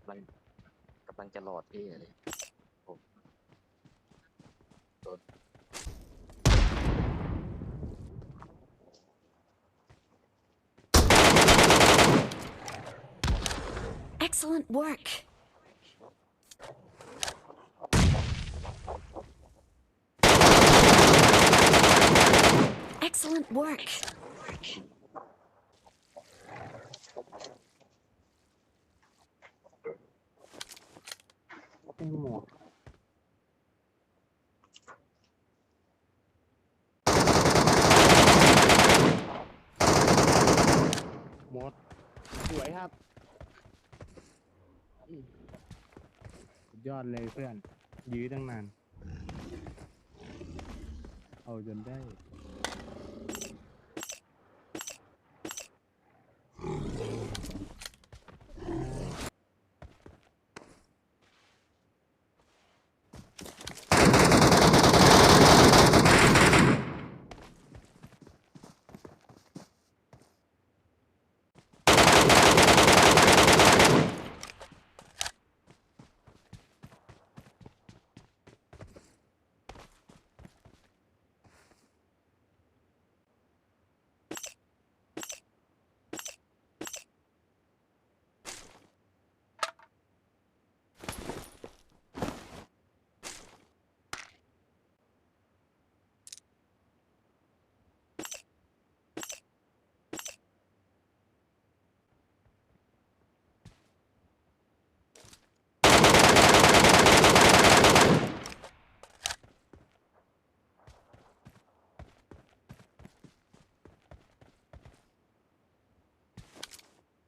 ำลังกำลังจะหลอดพี่เลยผมโดน Excellent work. Excellent work. เป็นหมวกหมดสวยครับสุดยอดเลยเพื่อน ยื้อตั้งนาน เอาจนได้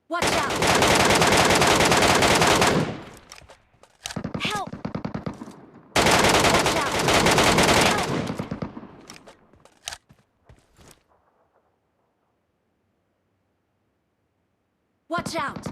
Watch out! Help! Watch out! Help! Watch out!